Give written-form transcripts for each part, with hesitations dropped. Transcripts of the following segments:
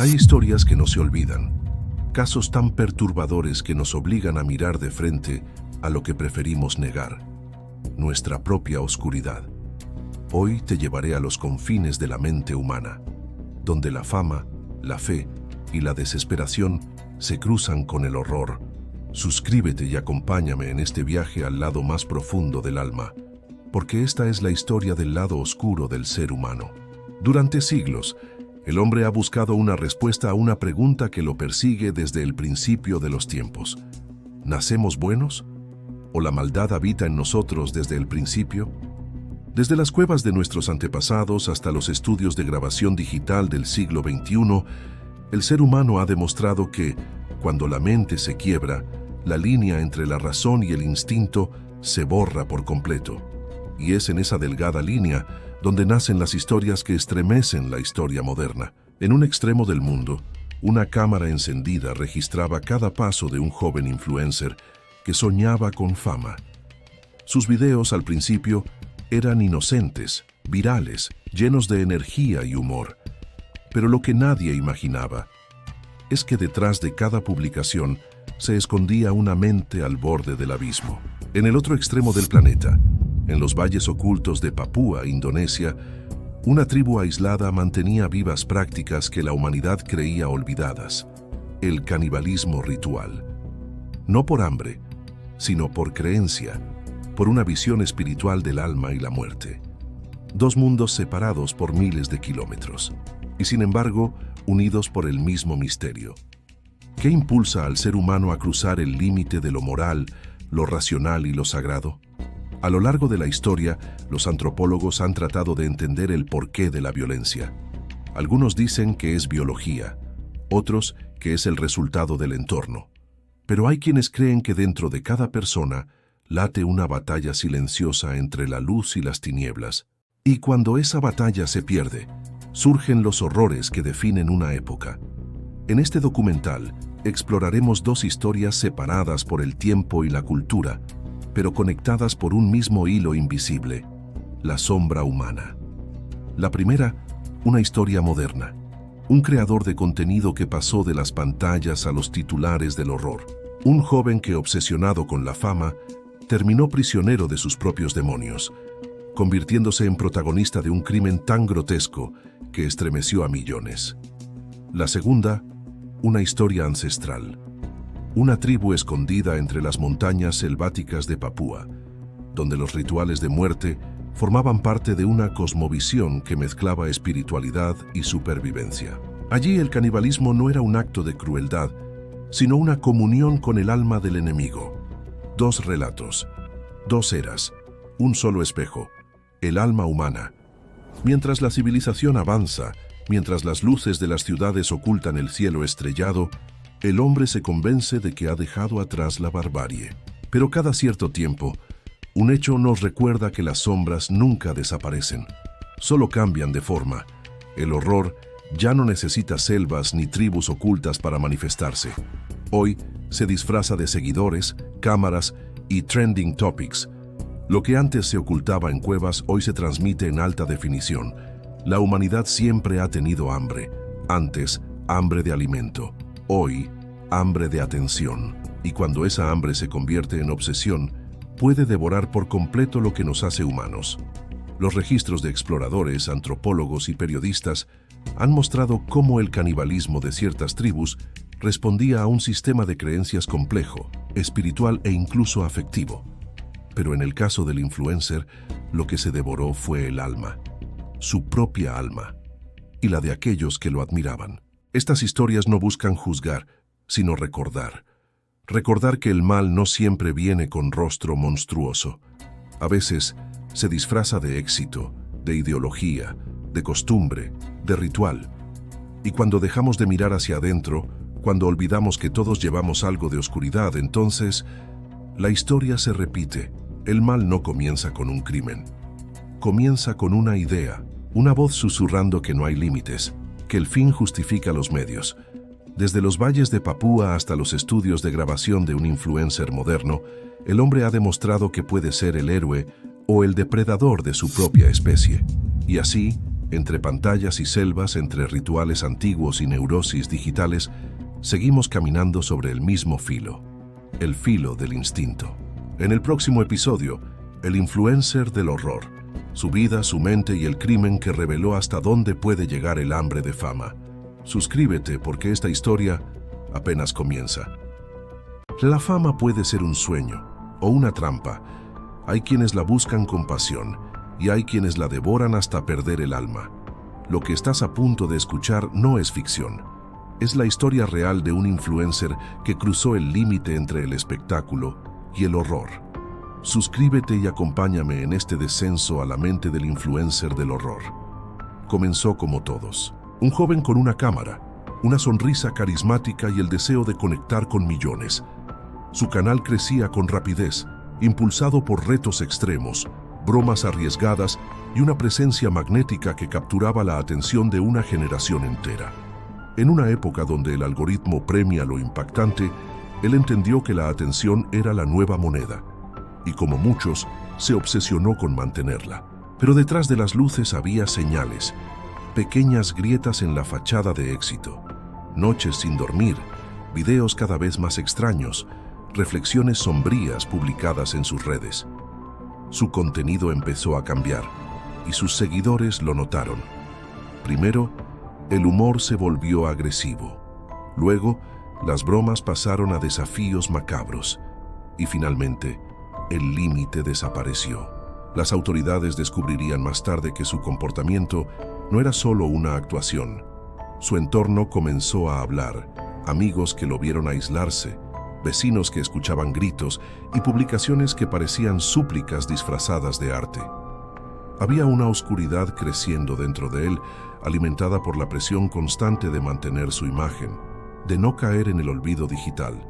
Hay historias que no se olvidan, casos tan perturbadores que nos obligan a mirar de frente a lo que preferimos negar, nuestra propia oscuridad. Hoy te llevaré a los confines de la mente humana, donde la fama, la fe y la desesperación se cruzan con el horror. Suscríbete y acompáñame en este viaje al lado más profundo del alma, porque esta es la historia del lado oscuro del ser humano. Durante siglos, el hombre ha buscado una respuesta a una pregunta que lo persigue desde el principio de los tiempos. ¿Nacemos buenos? ¿O la maldad habita en nosotros desde el principio? Desde las cuevas de nuestros antepasados hasta los estudios de grabación digital del siglo XXI, el ser humano ha demostrado que, cuando la mente se quiebra, la línea entre la razón y el instinto se borra por completo. Y es en esa delgada línea donde nacen las historias que estremecen la historia moderna. En un extremo del mundo, una cámara encendida registraba cada paso de un joven influencer que soñaba con fama. Sus videos al principio eran inocentes, virales, llenos de energía y humor. Pero lo que nadie imaginaba es que detrás de cada publicación se escondía una mente al borde del abismo. En el otro extremo del planeta, en los valles ocultos de Papúa, Indonesia, una tribu aislada mantenía vivas prácticas que la humanidad creía olvidadas: el canibalismo ritual. No por hambre, sino por creencia, por una visión espiritual del alma y la muerte. Dos mundos separados por miles de kilómetros, y sin embargo, unidos por el mismo misterio. ¿Qué impulsa al ser humano a cruzar el límite de lo moral, lo racional y lo sagrado? A lo largo de la historia, los antropólogos han tratado de entender el porqué de la violencia. Algunos dicen que es biología, otros que es el resultado del entorno. Pero hay quienes creen que dentro de cada persona late una batalla silenciosa entre la luz y las tinieblas. Y cuando esa batalla se pierde, surgen los horrores que definen una época. En este documental exploraremos dos historias separadas por el tiempo y la cultura, pero conectadas por un mismo hilo invisible: la sombra humana. La primera, una historia moderna. Un creador de contenido que pasó de las pantallas a los titulares del horror. Un joven que, obsesionado con la fama, terminó prisionero de sus propios demonios, convirtiéndose en protagonista de un crimen tan grotesco que estremeció a millones. La segunda, una historia ancestral. Una tribu escondida entre las montañas selváticas de Papúa, donde los rituales de muerte formaban parte de una cosmovisión que mezclaba espiritualidad y supervivencia. Allí el canibalismo no era un acto de crueldad, sino una comunión con el alma del enemigo. Dos relatos, dos eras, un solo espejo: el alma humana. Mientras la civilización avanza, mientras las luces de las ciudades ocultan el cielo estrellado, el hombre se convence de que ha dejado atrás la barbarie. Pero cada cierto tiempo, un hecho nos recuerda que las sombras nunca desaparecen, solo cambian de forma. El horror ya no necesita selvas ni tribus ocultas para manifestarse. Hoy se disfraza de seguidores, cámaras y trending topics. Lo que antes se ocultaba en cuevas hoy se transmite en alta definición. La humanidad siempre ha tenido hambre. Antes, hambre de alimento. Hoy, hambre de atención. Y cuando esa hambre se convierte en obsesión, puede devorar por completo lo que nos hace humanos. Los registros de exploradores, antropólogos y periodistas han mostrado cómo el canibalismo de ciertas tribus respondía a un sistema de creencias complejo, espiritual e incluso afectivo. Pero en el caso del influencer, lo que se devoró fue el alma, su propia alma, y la de aquellos que lo admiraban. Estas historias no buscan juzgar, sino recordar. Recordar que el mal no siempre viene con rostro monstruoso. A veces se disfraza de éxito, de ideología, de costumbre, de ritual. Y cuando dejamos de mirar hacia adentro, cuando olvidamos que todos llevamos algo de oscuridad, entonces la historia se repite. El mal no comienza con un crimen. Comienza con una idea, una voz susurrando que no hay límites, que el fin justifica los medios. Desde los valles de Papúa hasta los estudios de grabación de un influencer moderno, el hombre ha demostrado que puede ser el héroe o el depredador de su propia especie. Y así, Entre pantallas y selvas, entre rituales antiguos y neurosis digitales, seguimos caminando sobre el mismo filo, el filo del instinto. En el próximo episodio, el influencer del horror, su vida, su mente y el crimen que reveló hasta dónde puede llegar el hambre de fama. Suscríbete porque esta historia apenas comienza. La fama puede ser un sueño o una trampa. Hay quienes la buscan con pasión y hay quienes la devoran hasta perder el alma. Lo que estás a punto de escuchar no es ficción. Es la historia real de un influencer que cruzó el límite entre el espectáculo y el horror. Suscríbete y acompáñame en este descenso a la mente del influencer del horror. Comenzó como todos. Un joven con una cámara, una sonrisa carismática y el deseo de conectar con millones. Su canal crecía con rapidez, impulsado por retos extremos, bromas arriesgadas y una presencia magnética que capturaba la atención de una generación entera. En una época donde el algoritmo premia lo impactante, él entendió que la atención era la nueva moneda, y como muchos, se obsesionó con mantenerla. Pero detrás de las luces había señales, pequeñas grietas en la fachada de éxito, noches sin dormir, videos cada vez más extraños, reflexiones sombrías publicadas en sus redes. Su contenido empezó a cambiar, y sus seguidores lo notaron. Primero, el humor se volvió agresivo. Luego, las bromas pasaron a desafíos macabros. Y finalmente, el límite desapareció. Las autoridades descubrirían más tarde que su comportamiento no era solo una actuación. Su entorno comenzó a hablar, amigos que lo vieron aislarse, vecinos que escuchaban gritos y publicaciones que parecían súplicas disfrazadas de arte. Había una oscuridad creciendo dentro de él, alimentada por la presión constante de mantener su imagen, de no caer en el olvido digital.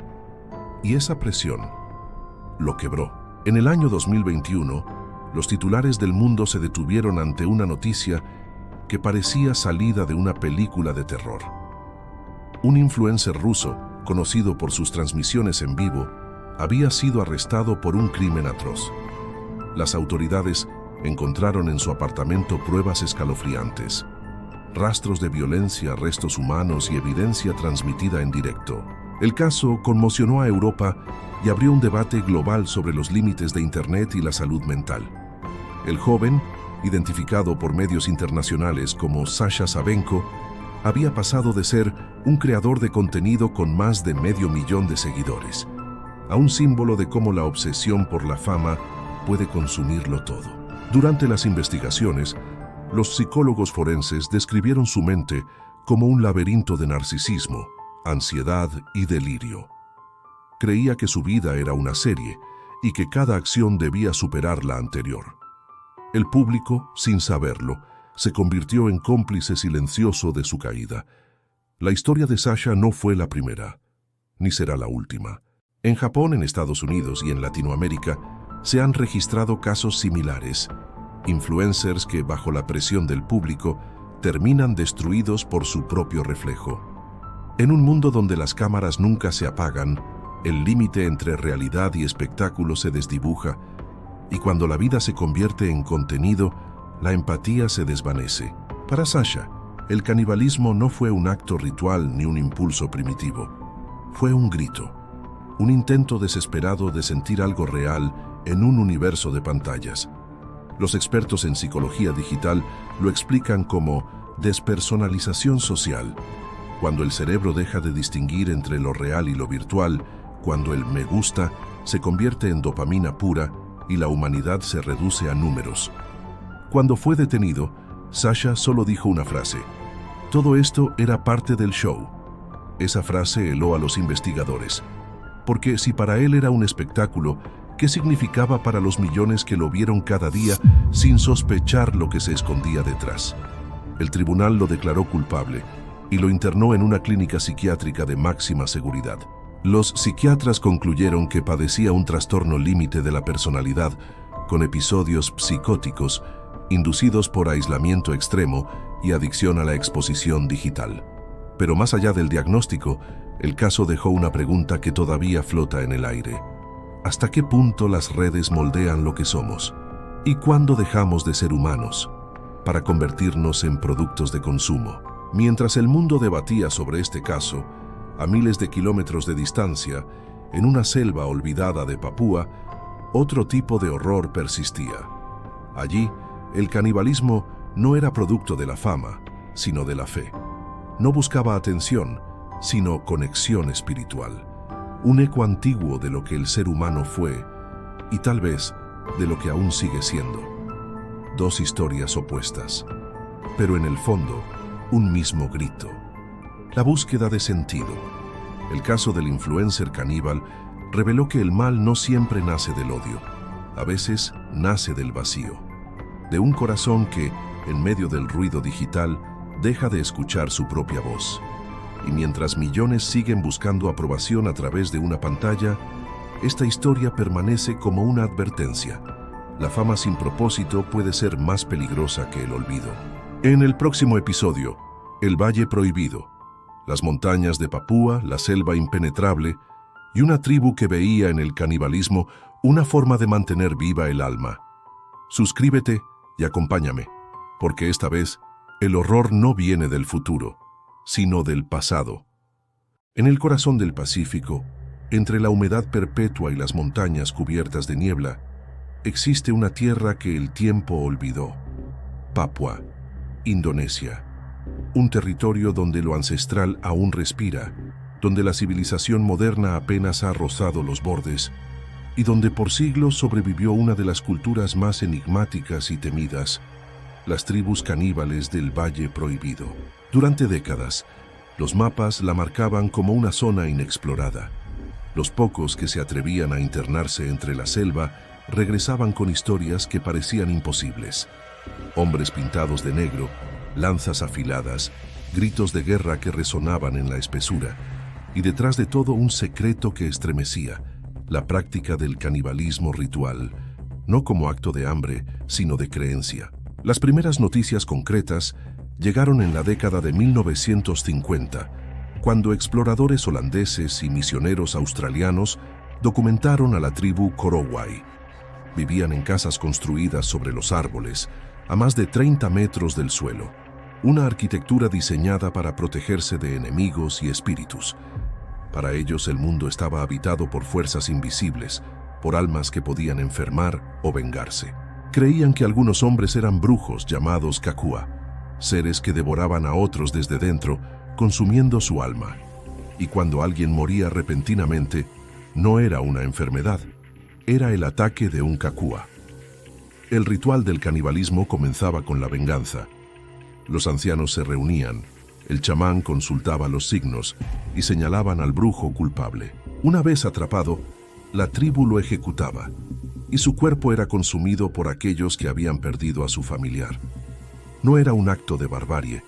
Y esa presión lo quebró. En el año 2021, los titulares del mundo se detuvieron ante una noticia que parecía salida de una película de terror. Un influencer ruso, conocido por sus transmisiones en vivo, había sido arrestado por un crimen atroz. Las autoridades encontraron en su apartamento pruebas escalofriantes, rastros de violencia, restos humanos y evidencia transmitida en directo. El caso conmocionó a Europa y abrió un debate global sobre los límites de Internet y la salud mental. El joven, identificado por medios internacionales como Sasha Sabenko, había pasado de ser un creador de contenido con más de 500.000 de seguidores, a un símbolo de cómo la obsesión por la fama puede consumirlo todo. Durante las investigaciones, los psicólogos forenses describieron su mente como un laberinto de narcisismo, ansiedad y delirio. Creía que su vida era una serie y que cada acción debía superar la anterior. El público, sin saberlo, se convirtió en cómplice silencioso de su caída. La historia de Sasha no fue la primera, ni será la última. En Japón, en Estados Unidos y en Latinoamérica se han registrado casos similares. Influencers que, bajo la presión del público, terminan destruidos por su propio reflejo. En un mundo donde las cámaras nunca se apagan, el límite entre realidad y espectáculo se desdibuja, y cuando la vida se convierte en contenido, la empatía se desvanece. Para Sasha, el canibalismo no fue un acto ritual ni un impulso primitivo. Fue un grito, un intento desesperado de sentir algo real en un universo de pantallas. Los expertos en psicología digital lo explican como despersonalización social, cuando el cerebro deja de distinguir entre lo real y lo virtual, cuando el me gusta se convierte en dopamina pura y la humanidad se reduce a números. Cuando fue detenido, Sasha solo dijo una frase: todo esto era parte del show. Esa frase heló a los investigadores, porque si para él era un espectáculo, ¿qué significaba para los millones que lo vieron cada día sin sospechar lo que se escondía detrás? El tribunal lo declaró culpable y lo internó en una clínica psiquiátrica de máxima seguridad. Los psiquiatras concluyeron que padecía un trastorno límite de la personalidad, con episodios psicóticos inducidos por aislamiento extremo y adicción a la exposición digital. Pero más allá del diagnóstico, el caso dejó una pregunta que todavía flota en el aire. ¿Hasta qué punto las redes moldean lo que somos? ¿Y cuándo dejamos de ser humanos? para convertirnos en productos de consumo. Mientras el mundo debatía sobre este caso, a miles de kilómetros de distancia, en una selva olvidada de Papúa, otro tipo de horror persistía. Allí, el canibalismo no era producto de la fama, sino de la fe. No buscaba atención, sino conexión espiritual. Un eco antiguo de lo que el ser humano fue y tal vez de lo que aún sigue siendo. Dos historias opuestas, pero en el fondo, un mismo grito. La búsqueda de sentido. El caso del influencer caníbal reveló que el mal no siempre nace del odio. A veces nace del vacío. De un corazón que, en medio del ruido digital, deja de escuchar su propia voz. Y mientras millones siguen buscando aprobación a través de una pantalla, esta historia permanece como una advertencia. La fama sin propósito puede ser más peligrosa que el olvido. En el próximo episodio, el Valle Prohibido, las montañas de Papúa, la selva impenetrable y una tribu que veía en el canibalismo una forma de mantener viva el alma. Suscríbete y acompáñame, porque esta vez el horror no viene del futuro, sino del pasado. En el corazón del Pacífico, entre la humedad perpetua y las montañas cubiertas de niebla, existe una tierra que el tiempo olvidó. Papúa, Indonesia. Un territorio donde lo ancestral aún respira, donde la civilización moderna apenas ha rozado los bordes y donde por siglos sobrevivió una de las culturas más enigmáticas y temidas, las tribus caníbales del Valle Prohibido. Durante décadas, los mapas la marcaban como una zona inexplorada. Los pocos que se atrevían a internarse entre la selva regresaban con historias que parecían imposibles. Hombres pintados de negro, lanzas afiladas, gritos de guerra que resonaban en la espesura, y detrás de todo un secreto que estremecía, la práctica del canibalismo ritual, no como acto de hambre, sino de creencia. Las primeras noticias concretas llegaron en la década de 1950, cuando exploradores holandeses y misioneros australianos documentaron a la tribu Korowai. Vivían en casas construidas sobre los árboles, a más de 30 metros del suelo, una arquitectura diseñada para protegerse de enemigos y espíritus. Para ellos el mundo estaba habitado por fuerzas invisibles, por almas que podían enfermar o vengarse. Creían que algunos hombres eran brujos llamados Kakua, seres que devoraban a otros desde dentro, consumiendo su alma. Y cuando alguien moría repentinamente, no era una enfermedad, era el ataque de un Kakua. El ritual del canibalismo comenzaba con la venganza. Los ancianos se reunían, el chamán consultaba los signos y señalaban al brujo culpable. Una vez atrapado, la tribu lo ejecutaba, y su cuerpo era consumido por aquellos que habían perdido a su familiar. No era un acto de barbarie,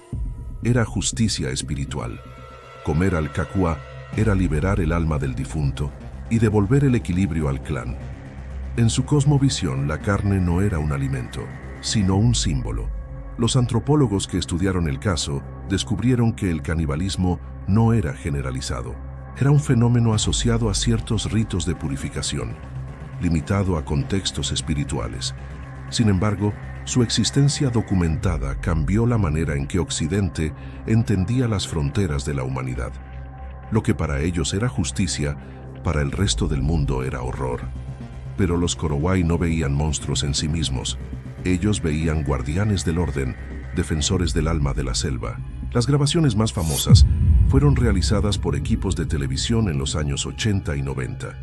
era justicia espiritual. Comer al Kakua era liberar el alma del difunto y devolver el equilibrio al clan. En su cosmovisión, la carne no era un alimento, sino un símbolo. Los antropólogos que estudiaron el caso descubrieron que el canibalismo no era generalizado. Era un fenómeno asociado a ciertos ritos de purificación, limitado a contextos espirituales. Sin embargo, su existencia documentada cambió la manera en que Occidente entendía las fronteras de la humanidad. Lo que para ellos era justicia, para el resto del mundo era horror. Pero los Korowai no veían monstruos en sí mismos. Ellos veían guardianes del orden, defensores del alma de la selva. Las grabaciones más famosas fueron realizadas por equipos de televisión en los años 80 y 90.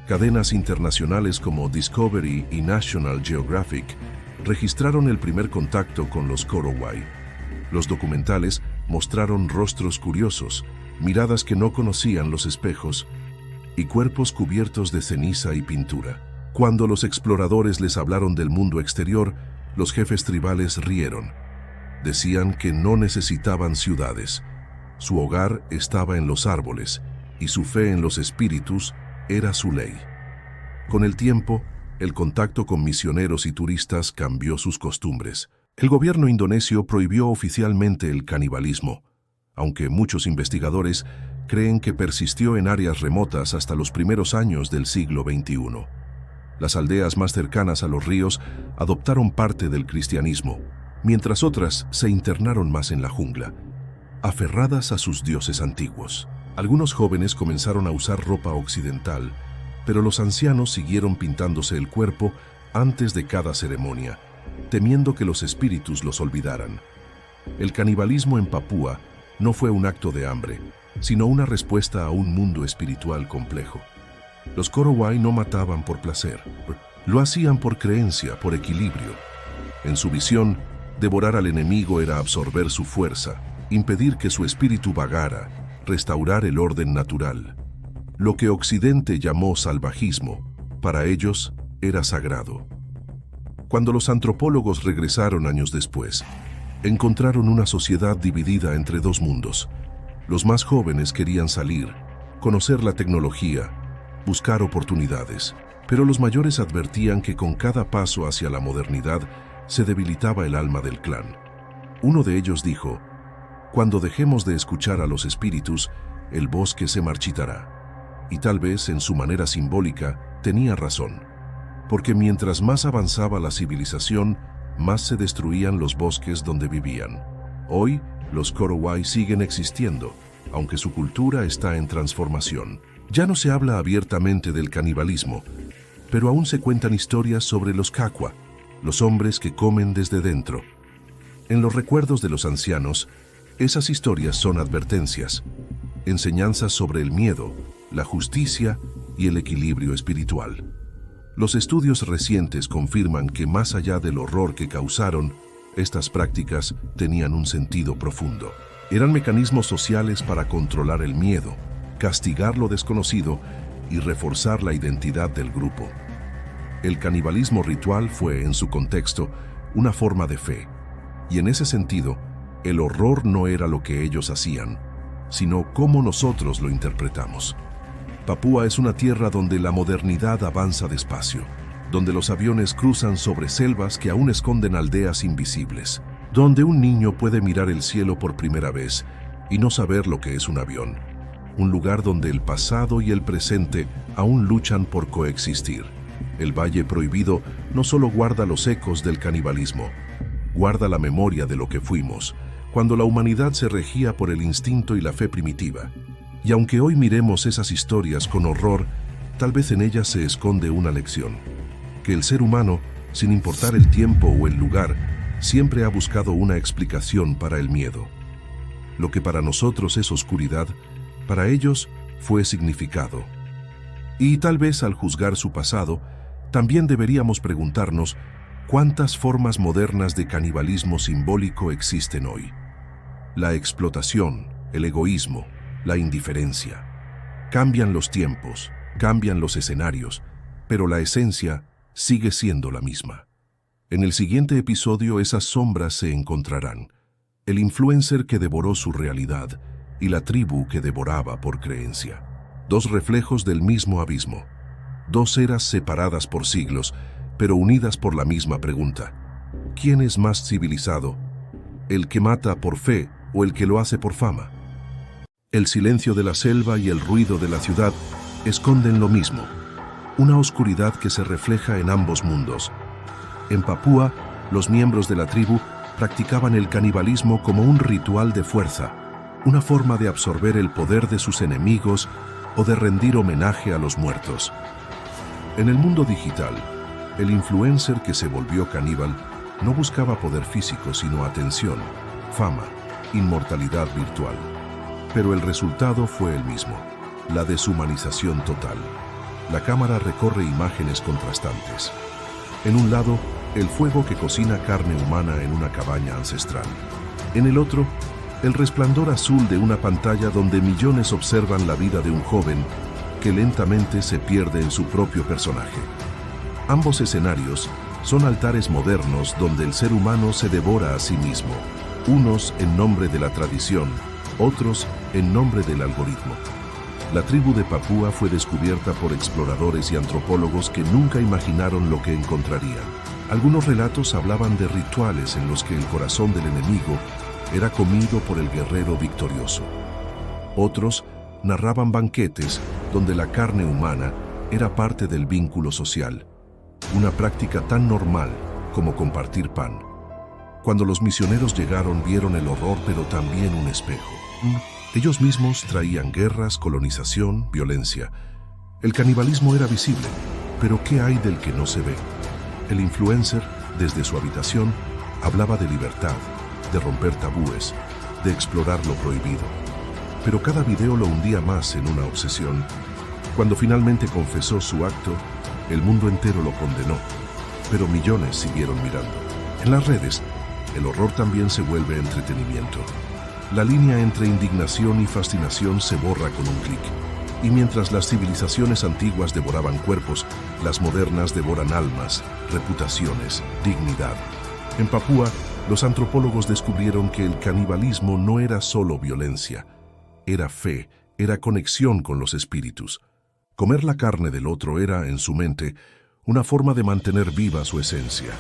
Cadenas internacionales como Discovery y National Geographic registraron el primer contacto con los Korowai. Los documentales mostraron rostros curiosos, miradas que no conocían los espejos y cuerpos cubiertos de ceniza y pintura. Cuando los exploradores les hablaron del mundo exterior, los jefes tribales rieron. Decían que no necesitaban ciudades. Su hogar estaba en los árboles y su fe en los espíritus era su ley. Con el tiempo, el contacto con misioneros y turistas cambió sus costumbres. El gobierno indonesio prohibió oficialmente el canibalismo, aunque muchos investigadores creen que persistió en áreas remotas hasta los primeros años del siglo XXI. Las aldeas más cercanas a los ríos adoptaron parte del cristianismo, mientras otras se internaron más en la jungla, aferradas a sus dioses antiguos. Algunos jóvenes comenzaron a usar ropa occidental, pero los ancianos siguieron pintándose el cuerpo antes de cada ceremonia, temiendo que los espíritus los olvidaran. El canibalismo en Papúa no fue un acto de hambre, sino una respuesta a un mundo espiritual complejo. Los Korowai no mataban por placer, lo hacían por creencia, por equilibrio. En su visión, devorar al enemigo era absorber su fuerza, impedir que su espíritu vagara, restaurar el orden natural. Lo que Occidente llamó salvajismo, para ellos era sagrado. Cuando los antropólogos regresaron años después, encontraron una sociedad dividida entre dos mundos. Los más jóvenes querían salir, conocer la tecnología, buscar oportunidades, pero los mayores advertían que con cada paso hacia la modernidad se debilitaba el alma del clan. Uno de ellos dijo: «Cuando dejemos de escuchar a los espíritus, el bosque se marchitará». Y tal vez, en su manera simbólica, tenía razón, porque mientras más avanzaba la civilización, más se destruían los bosques donde vivían. Hoy, los Korowai siguen existiendo, aunque su cultura está en transformación. Ya no se habla abiertamente del canibalismo, pero aún se cuentan historias sobre los Kakwa, los hombres que comen desde dentro. En los recuerdos de los ancianos, esas historias son advertencias, enseñanzas sobre el miedo, la justicia y el equilibrio espiritual. Los estudios recientes confirman que más allá del horror que causaron, estas prácticas tenían un sentido profundo. Eran mecanismos sociales para controlar el miedo, castigar lo desconocido y reforzar la identidad del grupo. El canibalismo ritual fue, en su contexto, una forma de fe, y en ese sentido, el horror no era lo que ellos hacían, sino cómo nosotros lo interpretamos. Papúa es una tierra donde la modernidad avanza despacio, donde los aviones cruzan sobre selvas que aún esconden aldeas invisibles, donde un niño puede mirar el cielo por primera vez y no saber lo que es un avión. Un lugar donde el pasado y el presente aún luchan por coexistir. El Valle Prohibido no solo guarda los ecos del canibalismo, guarda la memoria de lo que fuimos, cuando la humanidad se regía por el instinto y la fe primitiva. Y aunque hoy miremos esas historias con horror, tal vez en ellas se esconde una lección: que el ser humano, sin importar el tiempo o el lugar, siempre ha buscado una explicación para el miedo. Lo que para nosotros es oscuridad, para ellos fue significado. Y tal vez al juzgar su pasado, también deberíamos preguntarnos cuántas formas modernas de canibalismo simbólico existen hoy. La explotación, el egoísmo, la indiferencia. Cambian los tiempos, cambian los escenarios, pero la esencia sigue siendo la misma. En el siguiente episodio esas sombras se encontrarán: el influencer que devoró su realidad y la tribu que devoraba por creencia. Dos reflejos del mismo abismo. Dos eras separadas por siglos, pero unidas por la misma pregunta: ¿quién es más civilizado? ¿El que mata por fe o el que lo hace por fama? El silencio de la selva y el ruido de la ciudad esconden lo mismo: una oscuridad que se refleja en ambos mundos. En Papúa, los miembros de la tribu practicaban el canibalismo como un ritual de fuerza, una forma de absorber el poder de sus enemigos o de rendir homenaje a los muertos. En el mundo digital, el influencer que se volvió caníbal no buscaba poder físico, sino atención, fama, inmortalidad virtual. Pero el resultado fue el mismo: la deshumanización total. La cámara recorre imágenes contrastantes. En un lado, el fuego que cocina carne humana en una cabaña ancestral. En el otro, el resplandor azul de una pantalla donde millones observan la vida de un joven que lentamente se pierde en su propio personaje. Ambos escenarios son altares modernos donde el ser humano se devora a sí mismo, unos en nombre de la tradición, otros en nombre del algoritmo. La tribu de Papúa fue descubierta por exploradores y antropólogos que nunca imaginaron lo que encontrarían. Algunos relatos hablaban de rituales en los que el corazón del enemigo era comido por el guerrero victorioso. Otros narraban banquetes donde la carne humana era parte del vínculo social, una práctica tan normal como compartir pan. Cuando los misioneros llegaron, vieron el horror, pero también un espejo. Ellos mismos traían guerras, colonización, violencia. El canibalismo era visible, pero ¿qué hay del que no se ve? El influencer, desde su habitación, hablaba de libertad, de romper tabúes, de explorar lo prohibido. Pero cada video lo hundía más en una obsesión. Cuando finalmente confesó su acto, el mundo entero lo condenó, pero millones siguieron mirando. En las redes, el horror también se vuelve entretenimiento. La línea entre indignación y fascinación se borra con un clic. Y mientras las civilizaciones antiguas devoraban cuerpos, las modernas devoran almas, reputaciones, dignidad. En Papúa, los antropólogos descubrieron que el canibalismo no era solo violencia, era fe, era conexión con los espíritus. Comer la carne del otro era, en su mente, una forma de mantener viva su esencia.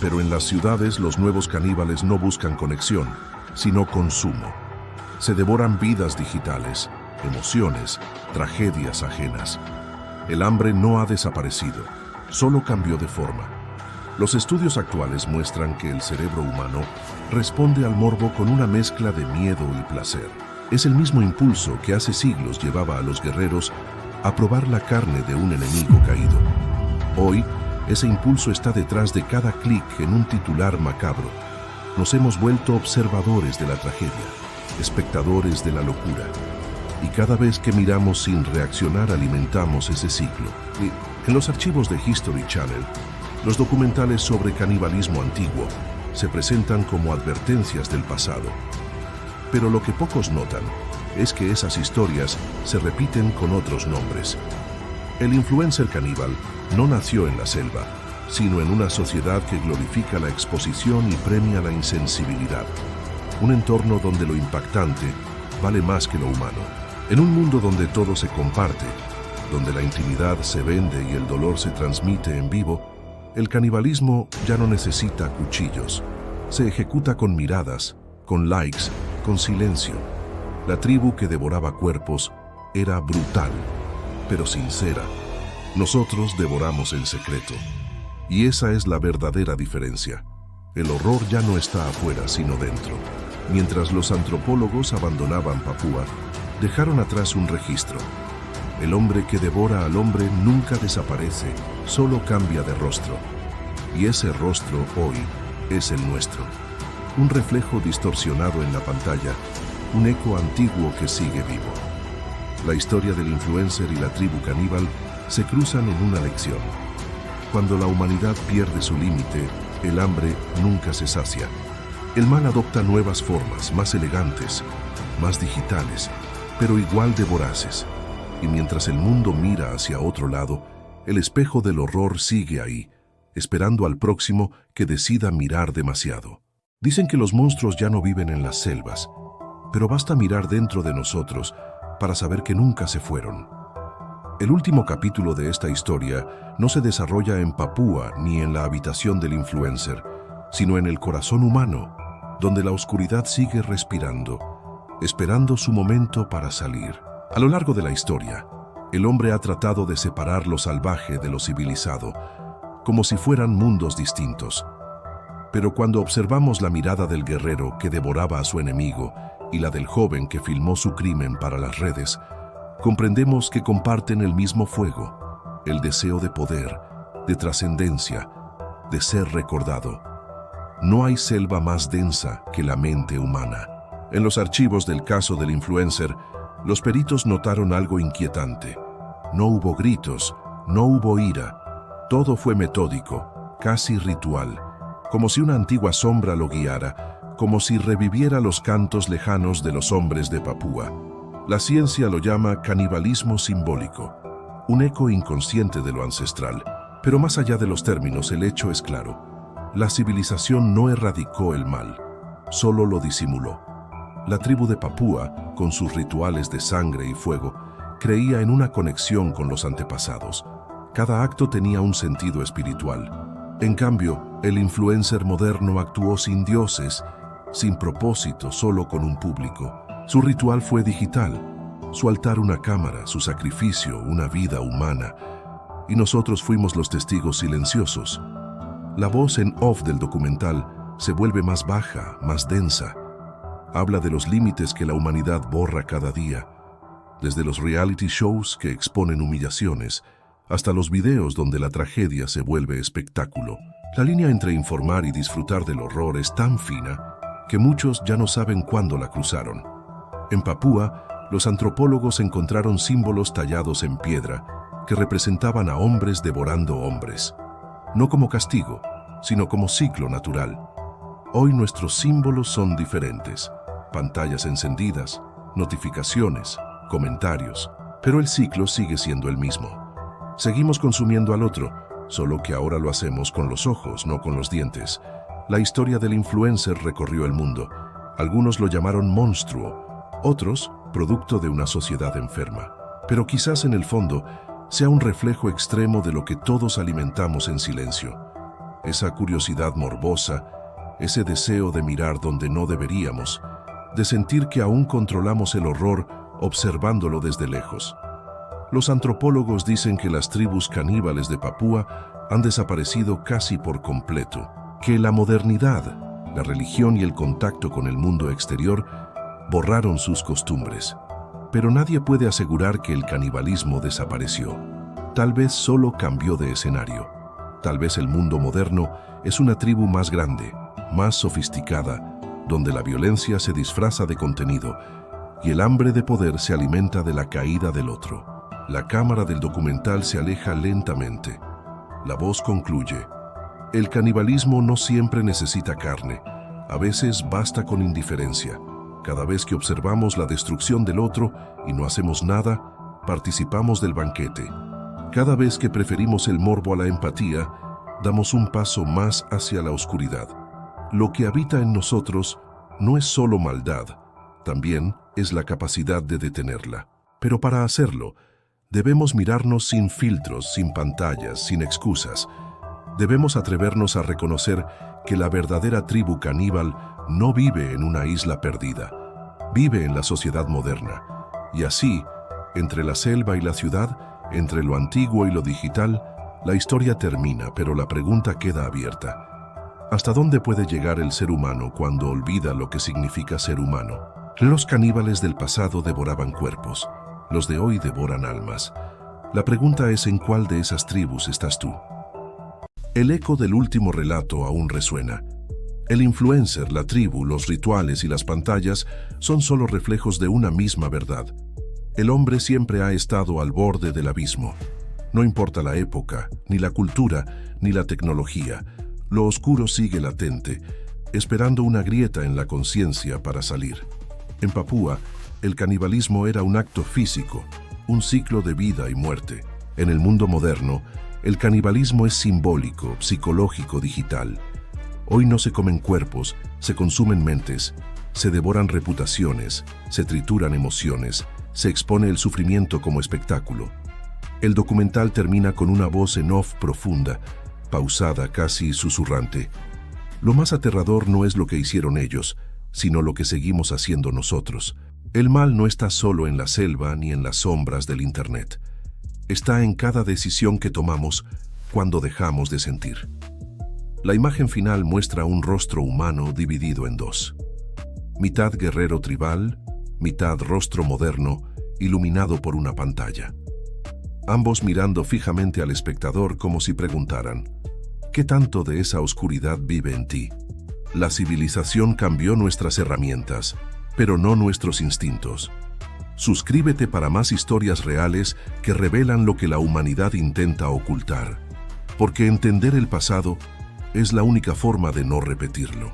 Pero en las ciudades los nuevos caníbales no buscan conexión, sino consumo. Se devoran vidas digitales, emociones, tragedias ajenas. El hambre no ha desaparecido, solo cambió de forma. Los estudios actuales muestran que el cerebro humano responde al morbo con una mezcla de miedo y placer. Es el mismo impulso que hace siglos llevaba a los guerreros a probar la carne de un enemigo caído. Hoy, ese impulso está detrás de cada clic en un titular macabro. Nos hemos vuelto observadores de la tragedia, espectadores de la locura. Y cada vez que miramos sin reaccionar alimentamos ese ciclo. Y en los archivos de History Channel, los documentales sobre canibalismo antiguo se presentan como advertencias del pasado. Pero lo que pocos notan es que esas historias se repiten con otros nombres. El influencer caníbal no nació en la selva, sino en una sociedad que glorifica la exposición y premia la insensibilidad. Un entorno donde lo impactante vale más que lo humano. En un mundo donde todo se comparte, donde la intimidad se vende y el dolor se transmite en vivo, el canibalismo ya no necesita cuchillos. Se ejecuta con miradas, con likes, con silencio. La tribu que devoraba cuerpos era brutal, pero sincera. Nosotros devoramos en secreto. Y esa es la verdadera diferencia. El horror ya no está afuera, sino dentro. Mientras los antropólogos abandonaban Papúa, dejaron atrás un registro. El hombre que devora al hombre nunca desaparece, solo cambia de rostro. Y ese rostro hoy es el nuestro. Un reflejo distorsionado en la pantalla, un eco antiguo que sigue vivo. La historia del influencer y la tribu caníbal se cruzan en una lección. Cuando la humanidad pierde su límite, el hambre nunca se sacia. El mal adopta nuevas formas, más elegantes, más digitales, pero igual de voraces. Y mientras el mundo mira hacia otro lado, el espejo del horror sigue ahí, esperando al próximo que decida mirar demasiado. Dicen que los monstruos ya no viven en las selvas, pero basta mirar dentro de nosotros para saber que nunca se fueron. El último capítulo de esta historia no se desarrolla en Papúa ni en la habitación del influencer, sino en el corazón humano, donde la oscuridad sigue respirando, esperando su momento para salir. A lo largo de la historia, el hombre ha tratado de separar lo salvaje de lo civilizado, como si fueran mundos distintos. Pero cuando observamos la mirada del guerrero que devoraba a su enemigo y la del joven que filmó su crimen para las redes, comprendemos que comparten el mismo fuego, el deseo de poder, de trascendencia, de ser recordado. No hay selva más densa que la mente humana. En los archivos del caso del influencer, los peritos notaron algo inquietante. No hubo gritos, no hubo ira. Todo fue metódico, casi ritual, como si una antigua sombra lo guiara, como si reviviera los cantos lejanos de los hombres de Papúa. La ciencia lo llama canibalismo simbólico, un eco inconsciente de lo ancestral. Pero más allá de los términos, el hecho es claro. La civilización no erradicó el mal, solo lo disimuló. La tribu de Papúa, con sus rituales de sangre y fuego, creía en una conexión con los antepasados. Cada acto tenía un sentido espiritual. En cambio, el influencer moderno actuó sin dioses, sin propósito, solo con un público. Su ritual fue digital, su altar una cámara, su sacrificio una vida humana. Y nosotros fuimos los testigos silenciosos. La voz en off del documental se vuelve más baja, más densa. Habla de los límites que la humanidad borra cada día, desde los reality shows que exponen humillaciones, hasta los videos donde la tragedia se vuelve espectáculo. La línea entre informar y disfrutar del horror es tan fina que muchos ya no saben cuándo la cruzaron. En Papúa, los antropólogos encontraron símbolos tallados en piedra que representaban a hombres devorando hombres, no como castigo, sino como ciclo natural. Hoy nuestros símbolos son diferentes: pantallas encendidas, notificaciones, comentarios, pero el ciclo sigue siendo el mismo. Seguimos consumiendo al otro, solo que ahora lo hacemos con los ojos, no con los dientes. La historia del influencer recorrió el mundo. Algunos lo llamaron monstruo, otros producto de una sociedad enferma. Pero quizás en el fondo sea un reflejo extremo de lo que todos alimentamos en silencio. Esa curiosidad morbosa, ese deseo de mirar donde no deberíamos, de sentir que aún controlamos el horror observándolo desde lejos. Los antropólogos dicen que las tribus caníbales de Papúa han desaparecido casi por completo, que la modernidad, la religión y el contacto con el mundo exterior borraron sus costumbres. Pero nadie puede asegurar que el canibalismo desapareció. Tal vez solo cambió de escenario. Tal vez el mundo moderno es una tribu más grande, más sofisticada, donde la violencia se disfraza de contenido y el hambre de poder se alimenta de la caída del otro. La cámara del documental se aleja lentamente. La voz concluye: el canibalismo no siempre necesita carne. A veces basta con indiferencia. Cada vez que observamos la destrucción del otro y no hacemos nada, participamos del banquete. Cada vez que preferimos el morbo a la empatía, damos un paso más hacia la oscuridad. Lo que habita en nosotros no es solo maldad, también es la capacidad de detenerla. Pero para hacerlo, debemos mirarnos sin filtros, sin pantallas, sin excusas. Debemos atrevernos a reconocer que la verdadera tribu caníbal no vive en una isla perdida, vive en la sociedad moderna. Y así, entre la selva y la ciudad, entre lo antiguo y lo digital, la historia termina, pero la pregunta queda abierta. ¿Hasta dónde puede llegar el ser humano cuando olvida lo que significa ser humano? Los caníbales del pasado devoraban cuerpos. Los de hoy devoran almas. La pregunta es: ¿en cuál de esas tribus estás tú? El eco del último relato aún resuena. El influencer, la tribu, los rituales y las pantallas son solo reflejos de una misma verdad. El hombre siempre ha estado al borde del abismo. No importa la época, ni la cultura, ni la tecnología, lo oscuro sigue latente, esperando una grieta en la conciencia para salir. En Papúa, el canibalismo era un acto físico, un ciclo de vida y muerte. En el mundo moderno, el canibalismo es simbólico, psicológico, digital. Hoy no se comen cuerpos, se consumen mentes, se devoran reputaciones, se trituran emociones, se expone el sufrimiento como espectáculo. El documental termina con una voz en off profunda, pausada, casi susurrante. Lo más aterrador no es lo que hicieron ellos, sino lo que seguimos haciendo nosotros. El mal no está solo en la selva ni en las sombras del Internet. Está en cada decisión que tomamos cuando dejamos de sentir. La imagen final muestra un rostro humano dividido en dos. Mitad guerrero tribal, mitad rostro moderno, iluminado por una pantalla. Ambos mirando fijamente al espectador como si preguntaran: ¿qué tanto de esa oscuridad vive en ti? La civilización cambió nuestras herramientas, pero no nuestros instintos. Suscríbete para más historias reales que revelan lo que la humanidad intenta ocultar, porque entender el pasado es la única forma de no repetirlo.